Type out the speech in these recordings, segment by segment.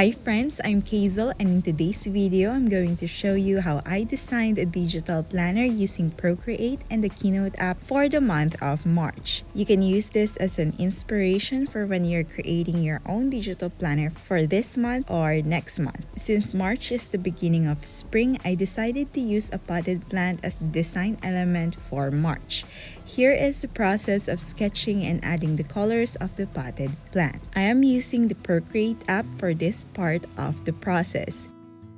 Hi friends, I'm Keizle, and in today's video, I'm going to show you how I designed a digital planner using Procreate and the Keynote app for the month of March. You can use this as an inspiration for when you're creating your own digital planner for this month or next month. Since March is the beginning of spring, I decided to use a potted plant as the design element for March. Here is the process of sketching and adding the colors of the potted plant. I am using the Procreate app for this part of the process.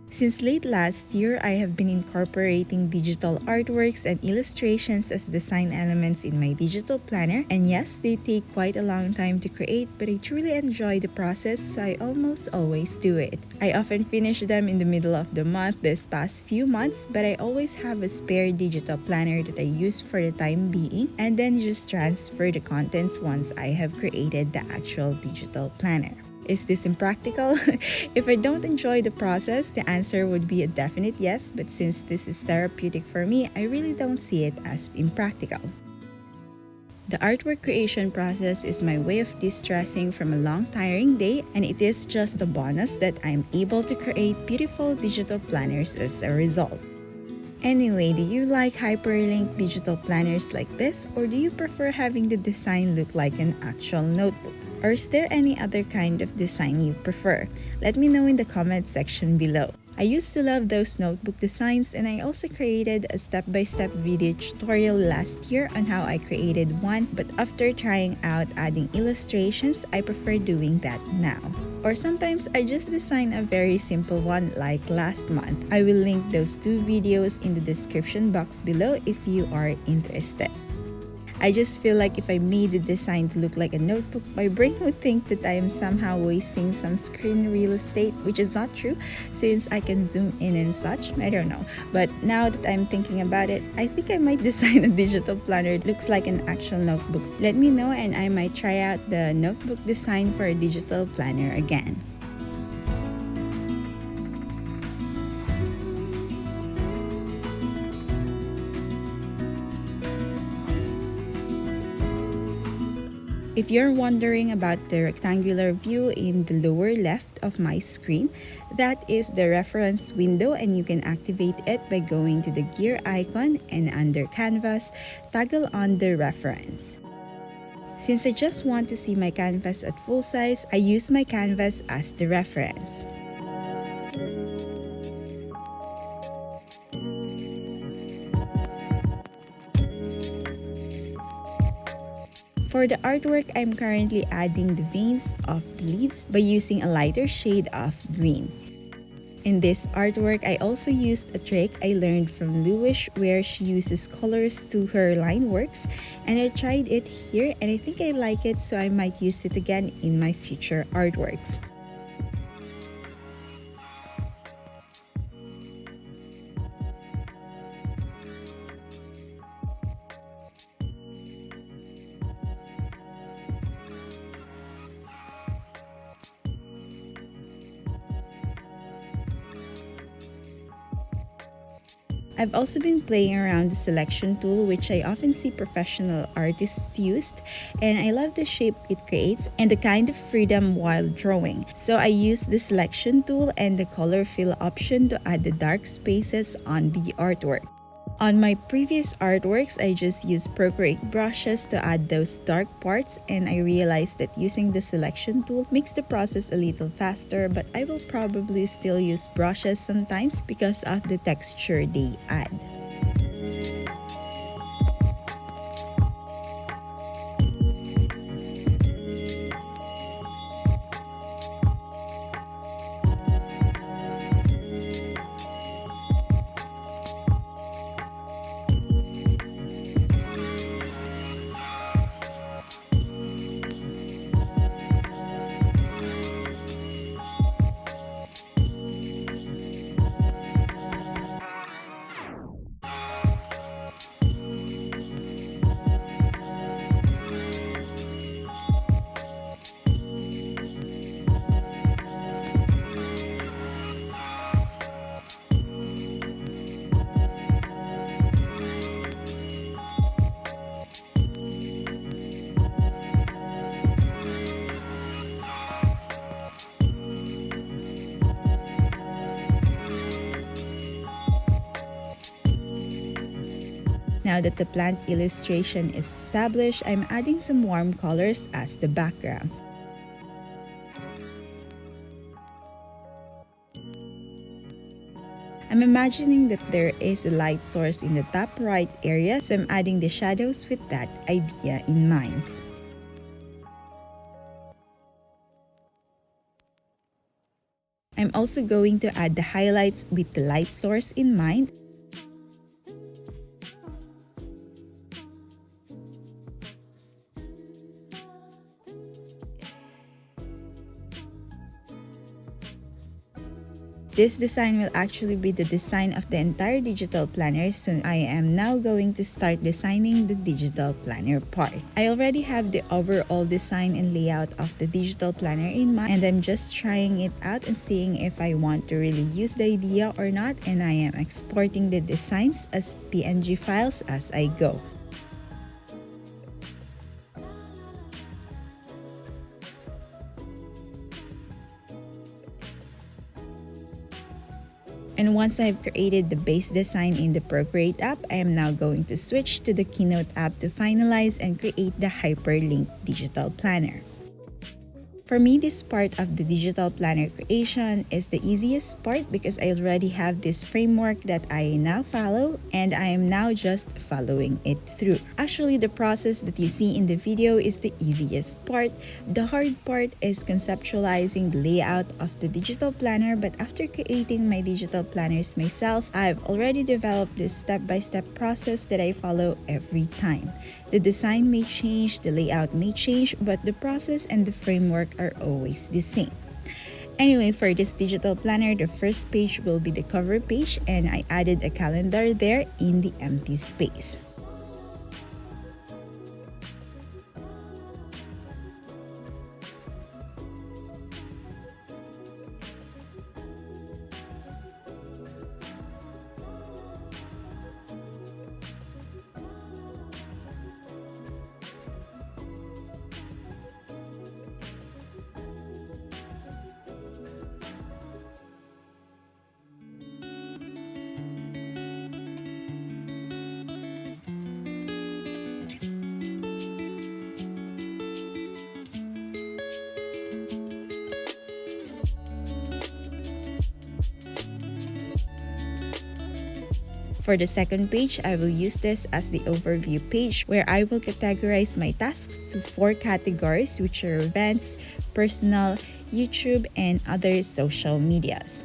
Since late last year, I have been incorporating digital artworks and illustrations as design elements in my digital planner, and yes, they take quite a long time to create, but I truly enjoy the process, so I almost always do it. I often finish them in the middle of the month this past few months, but I always have a spare digital planner that I use for the time being, and then just transfer the contents once I have created the actual digital planner. Is this impractical? If I don't enjoy the process, the answer would be a definite yes, but since this is therapeutic for me, I really don't see it as impractical. The artwork creation process is my way of distressing from a long tiring day, and it is just a bonus that I'm able to create beautiful digital planners as a result. Anyway, do you like hyperlinked digital planners like this, or do you prefer having the design look like an actual notebook? Or is there any other kind of design you prefer? Let me know in the comment section below. I used to love those notebook designs, and I also created a step-by-step video tutorial last year on how I created one, but after trying out adding illustrations, I prefer doing that now. Or sometimes I just design a very simple one like last month. I will link those two videos in the description box below if you are interested. I just feel like if I made the design to look like a notebook, my brain would think that I am somehow wasting some screen real estate, which is not true since I can zoom in and such. I don't know. But now that I'm thinking about it, I think I might design a digital planner that looks like an actual notebook. Let me know and I might try out the notebook design for a digital planner again. If you're wondering about the rectangular view in the lower left of my screen, that is the reference window, and you can activate it by going to the gear icon and under canvas, toggle on the reference. Since I just want to see my canvas at full size, I use my canvas as the reference. For the artwork, I'm currently adding the veins of the leaves by using a lighter shade of green. In this artwork, I also used a trick I learned from Louis where she uses colors to her line works, and I tried it here and I think I like it, so I might use it again in my future artworks. I've also been playing around the selection tool, which I often see professional artists use, and I love the shape it creates and the kind of freedom while drawing. So I use the selection tool and the color fill option to add the dark spaces on the artwork. On my previous artworks, I just used Procreate brushes to add those dark parts, and I realized that using the selection tool makes the process a little faster, but I will probably still use brushes sometimes because of the texture they add. Now that the plant illustration is established, I'm adding some warm colors as the background. I'm imagining that there is a light source in the top right area, so I'm adding the shadows with that idea in mind. I'm also going to add the highlights with the light source in mind. This design will actually be the design of the entire digital planner, so I am now going to start designing the digital planner part. I already have the overall design and layout of the digital planner in mind, and I'm just trying it out and seeing if I want to really use the idea or not, and I am exporting the designs as PNG files as I go. And once I've created the base design in the Procreate app, I am now going to switch to the Keynote app to finalize and create the hyperlinked digital planner. For me, this part of the digital planner creation is the easiest part because I already have this framework that I now follow, and I am now just following it through. Actually, the process that you see in the video is the easiest part. The hard part is conceptualizing the layout of the digital planner, but after creating my digital planners myself, I've already developed this step-by-step process that I follow every time. The design may change, the layout may change, but the process and the framework are always the same. Anyway, for this digital planner, the first page will be the cover page, and I added a calendar there in the empty space. For the second page, I will use this as the overview page where I will categorize my tasks to 4 categories, which are events, personal, YouTube, and other social medias.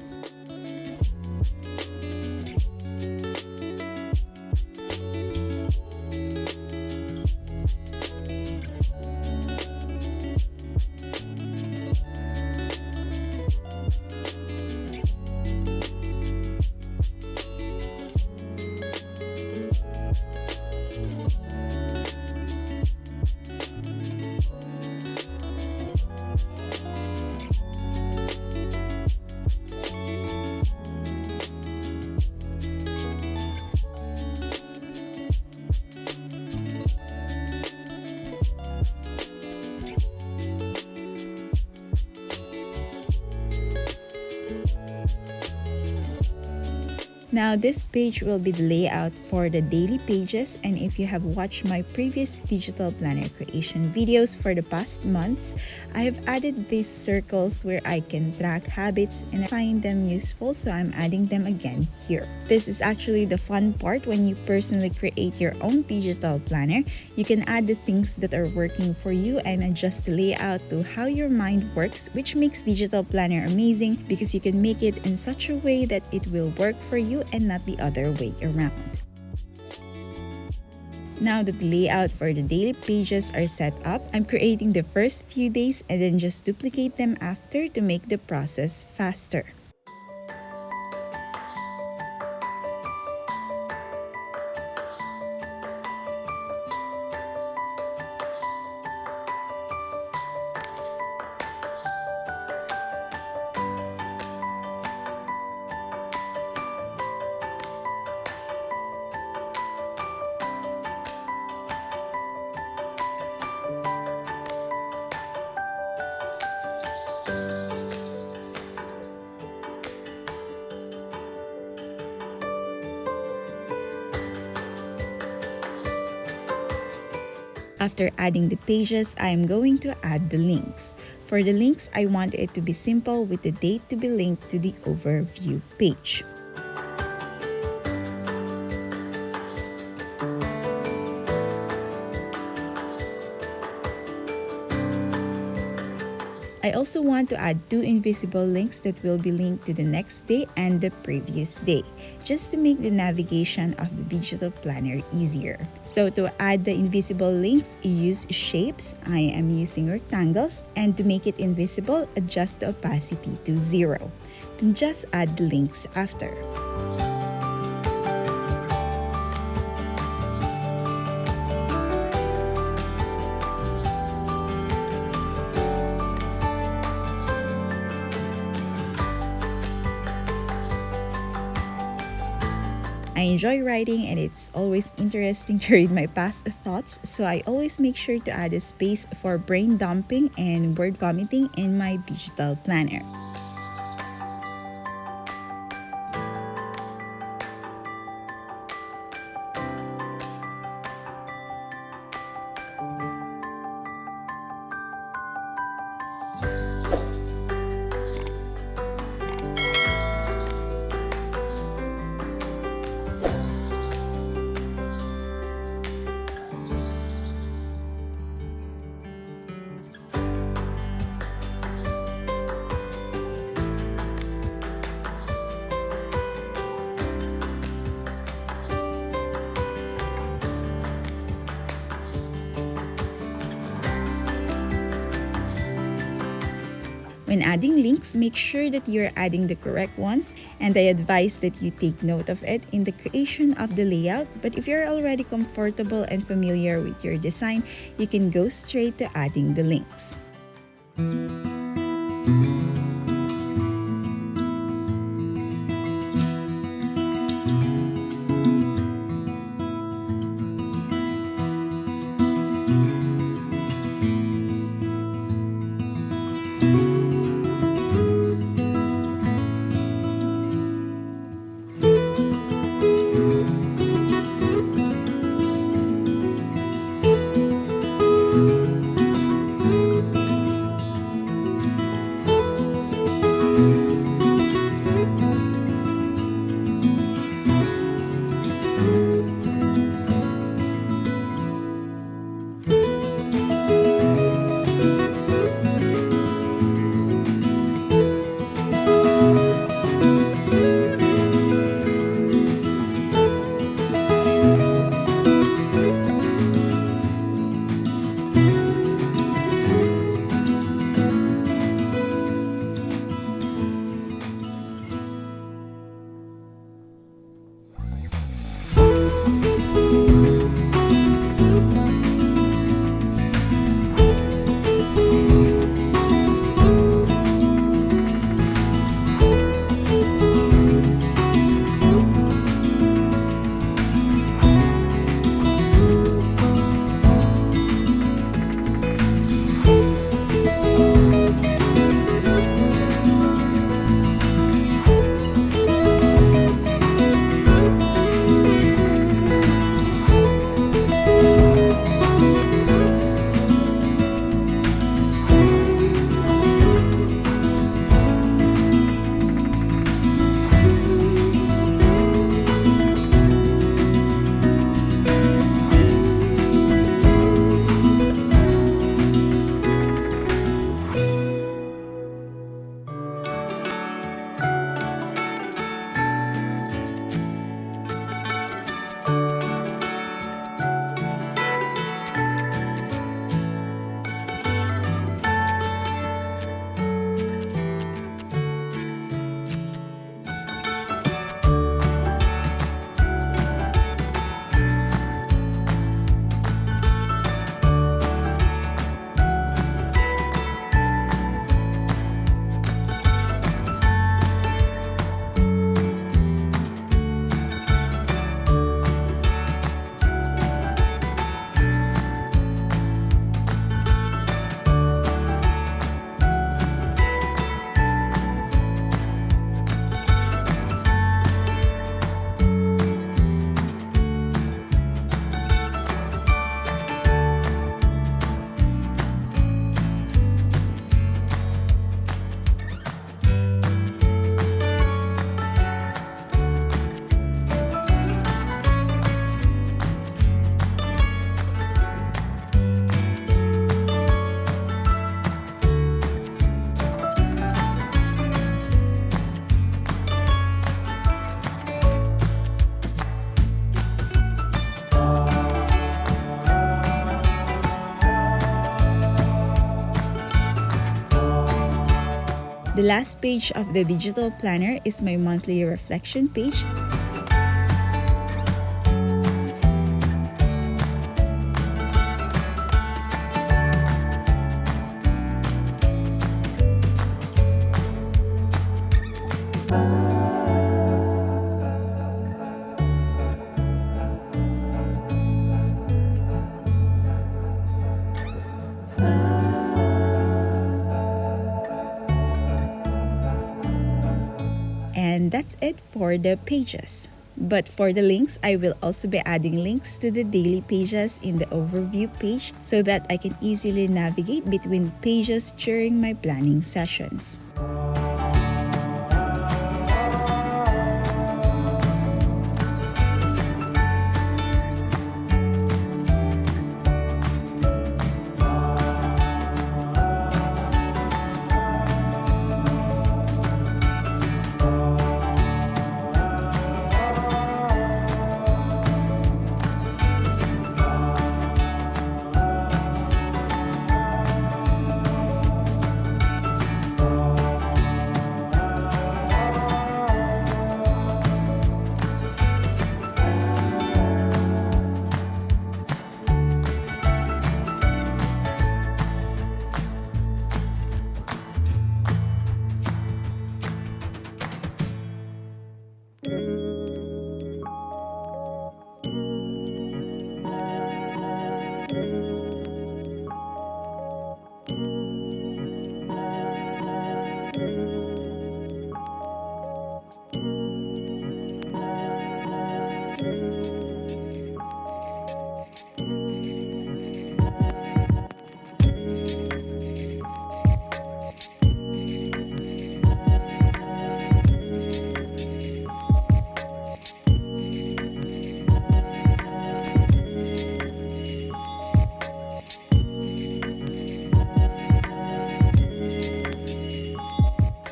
Now, this page will be the layout for the daily pages, and if you have watched my previous digital planner creation videos for the past months, I have added these circles where I can track habits and find them useful, so I'm adding them again here. This is actually the fun part when you personally create your own digital planner. You can add the things that are working for you and adjust the layout to how your mind works, which makes digital planner amazing because you can make it in such a way that it will work for you and not the other way around. Now that the layout for the daily pages are set up, I'm creating the first few days and then just duplicate them after to make the process faster. After adding the pages, I am going to add the links. For the links, I want it to be simple with the date to be linked to the overview page. I also want to add 2 invisible links that will be linked to the next day and the previous day, just to make the navigation of the digital planner easier. So to add the invisible links, use shapes. I am using rectangles, and to make it invisible, adjust the opacity to 0. Then just add the links after. I enjoy writing, and it's always interesting to read my past thoughts, so I always make sure to add a space for brain dumping and word vomiting in my digital planner. When adding links, make sure that you're adding the correct ones, and I advise that you take note of it in the creation of the layout. But if you're already comfortable and familiar with your design, you can go straight to adding the links. The last page of the digital planner is my monthly reflection page. And that's it for the pages. But for the links, I will also be adding links to the daily pages in the overview page so that I can easily navigate between pages during my planning sessions.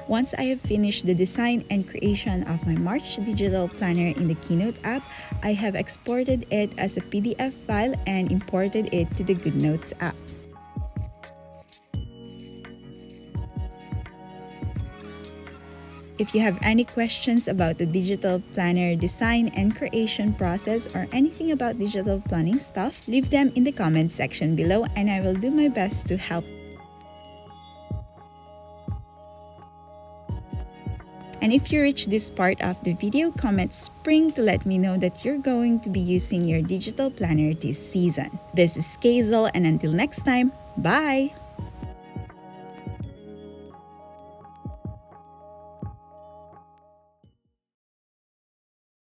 Once I have finished the design and creation of my March digital planner in the Keynote app, I have exported it as a PDF file and imported it to the GoodNotes app. If you have any questions about the digital planner design and creation process or anything about digital planning stuff, leave them in the comment section below and I will do my best to help. And if you reach this part of the video, comment spring to let me know that you're going to be using your digital planner this season. This is Keizle, and until next time, bye!